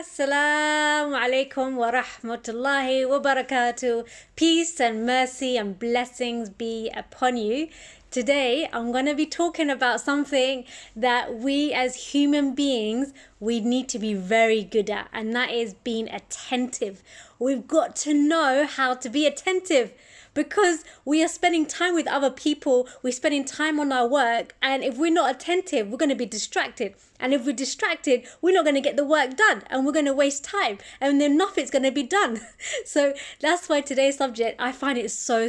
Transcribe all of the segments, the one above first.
Assalamu alaikum wa rahmatullahi wa barakatuh. Peace and mercy and blessings be upon you. Today, I'm going to be talking about something that we as human beings, we need to be very good at, and that is being attentive. We've got to know how to be attentive because we are spending time with other people, we're spending time on our work, and if we're not attentive, we're going to be distracted. And if we're distracted, we're not going to get the work done, and we're going to waste time, and then nothing's going to be done. So that's why today's subject, I find it so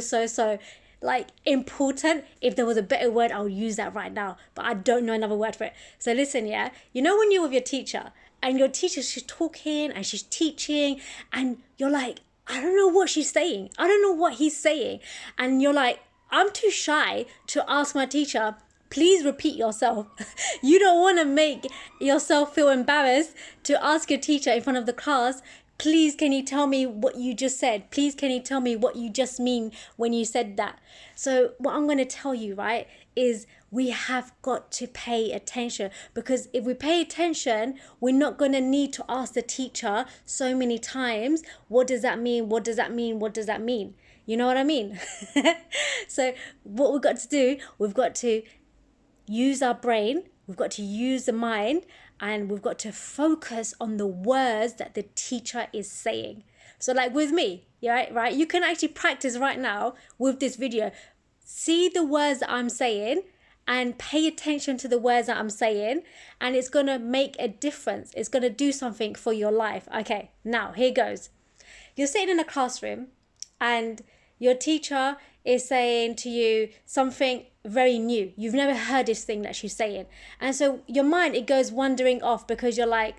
important. If there was a better word, I'll use that right now, but I don't know another word for it. So listen, yeah, you know when you're with your teacher and your teacher, she's talking and she's teaching and you're like, I don't know what she's saying, I don't know what he's saying, and you're like, I'm too shy to ask my teacher, please repeat yourself. You don't want to make yourself feel embarrassed to ask your teacher in front of the class, please can you tell me what you just said? Please can you tell me what you just mean when you said that? So what I'm going to tell you, right, is we have got to pay attention, because if we pay attention, we're not going to need to ask the teacher so many times, what does that mean? What does that mean? What does that mean? You know what I mean? So what we've got to do, we've got to use our brain, we've got to use the mind, and we've got to focus on the words that the teacher is saying. So like with me, right? You can actually practice right now with this video. See the words that I'm saying and pay attention to the words that I'm saying, and it's going to make a difference. It's going to do something for your life. Okay, now here goes. You're sitting in a classroom and your teacher is saying to you something very new. You've never heard this thing that she's saying. And so your mind, it goes wandering off because you're like,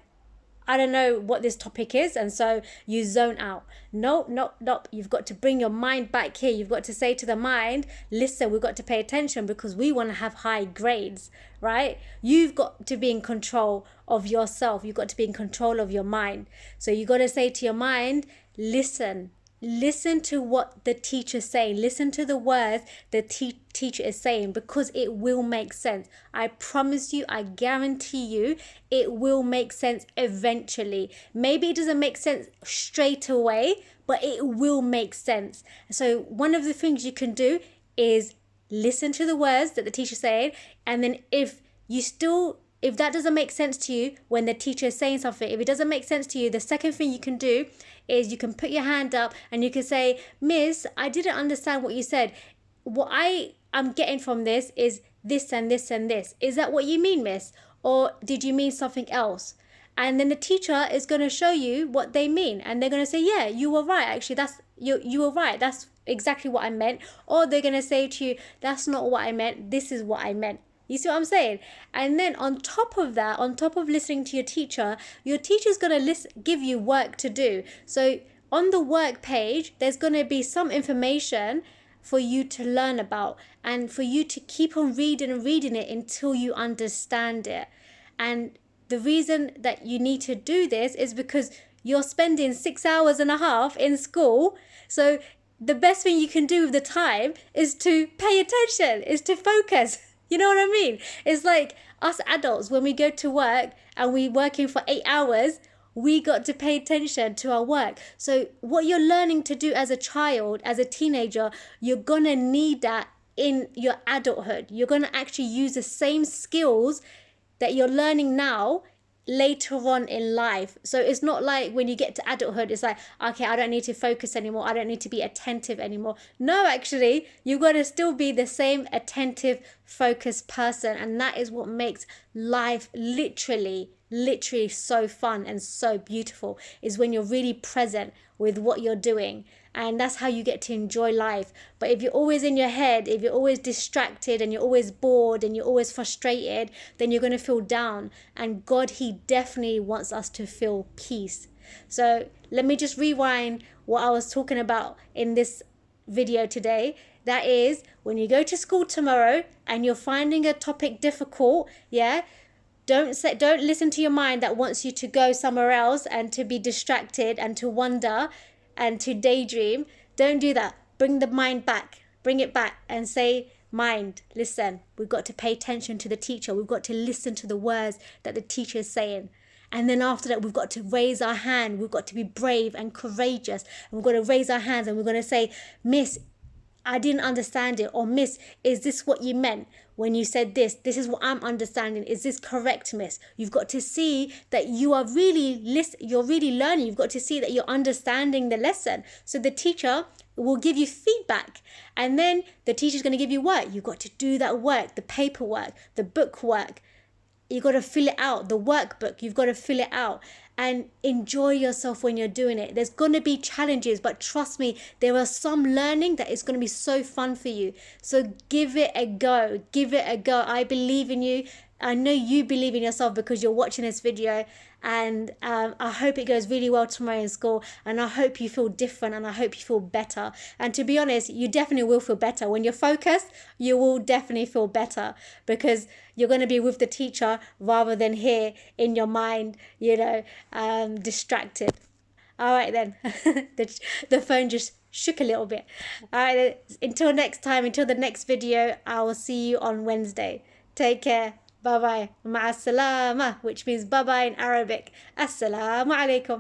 I don't know what this topic is. And so you zone out. Nope. You've got to bring your mind back here. You've got to say to the mind, listen, we've got to pay attention because we want to have high grades, right? You've got to be in control of yourself. You've got to be in control of your mind. So you got to say to your mind, listen to what the teacher's saying. Listen to the words the teacher is saying, because it will make sense. I promise you, I guarantee you, it will make sense eventually. Maybe it doesn't make sense straight away, but it will make sense. So one of the things you can do is listen to the words that the teacher's saying, and then if that doesn't make sense to you when the teacher is saying something, if it doesn't make sense to you, the second thing you can do is you can put your hand up and you can say, Miss, I didn't understand what you said. What I'm getting from this is this and this and this. Is that what you mean, Miss? Or did you mean something else? And then the teacher is going to show you what they mean. And they're going to say, yeah, you were right. Actually, you were right. That's exactly what I meant. Or they're going to say to you, that's not what I meant. This is what I meant. You see what I'm saying? And then on top of that, on top of listening to your teacher's going to give you work to do. So on the work page, there's going to be some information for you to learn about and for you to keep on reading it until you understand it. And the reason that you need to do this is because you're spending 6.5 hours in school. So the best thing you can do with the time is to pay attention, is to focus. You know what I mean? It's like us adults, when we go to work and we're working for 8 hours, we got to pay attention to our work. So what you're learning to do as a child, as a teenager, you're going to need that in your adulthood. You're going to actually use the same skills that you're learning now later on in life. So it's not like when you get to adulthood, it's like, okay, I don't need to focus anymore. I don't need to be attentive anymore. No, actually, you've got to still be the same attentive, focused person. And that is what makes life literally so fun and so beautiful, is when you're really present with what you're doing. And that's how you get to enjoy life. But if you're always in your head, if you're always distracted and you're always bored and you're always frustrated, then you're going to feel down. And God, He definitely wants us to feel peace. So let me just rewind what I was talking about in this video today. That is, when you go to school tomorrow and you're finding a topic difficult, don't listen to your mind that wants you to go somewhere else and to be distracted and to wonder and to daydream. Don't do that. Bring the mind back. Bring it back and say, mind, listen, we've got to pay attention to the teacher. We've got to listen to the words that the teacher is saying. And then after that, we've got to raise our hand. We've got to be brave and courageous. And we've got to raise our hands and we're going to say, Miss, I didn't understand it. Or Miss, is this what you meant when you said this? This is what I'm understanding. Is this correct, Miss? You've got to see that you are really you're really learning. You've got to see that you're understanding the lesson. So the teacher will give you feedback. And then the teacher's going to give you work. You've got to do that work, the paperwork, the book work. You've got to fill it out, the workbook, you've got to fill it out and enjoy yourself when you're doing it. There's going to be challenges, but trust me, there are some learning that is going to be so fun for you. So give it a go. Give it a go. I believe in you. I know you believe in yourself because you're watching this video, and I hope it goes really well tomorrow in school, and I hope you feel different, and I hope you feel better. And to be honest, you definitely will feel better. When you're focused, you will definitely feel better because you're going to be with the teacher rather than here in your mind, distracted. All right then, the phone just shook a little bit. All right, until next time, until the next video, I will see you on Wednesday. Take care. Bye bye. Ma'a salama, which means bye bye in Arabic. Assalamu alaikum.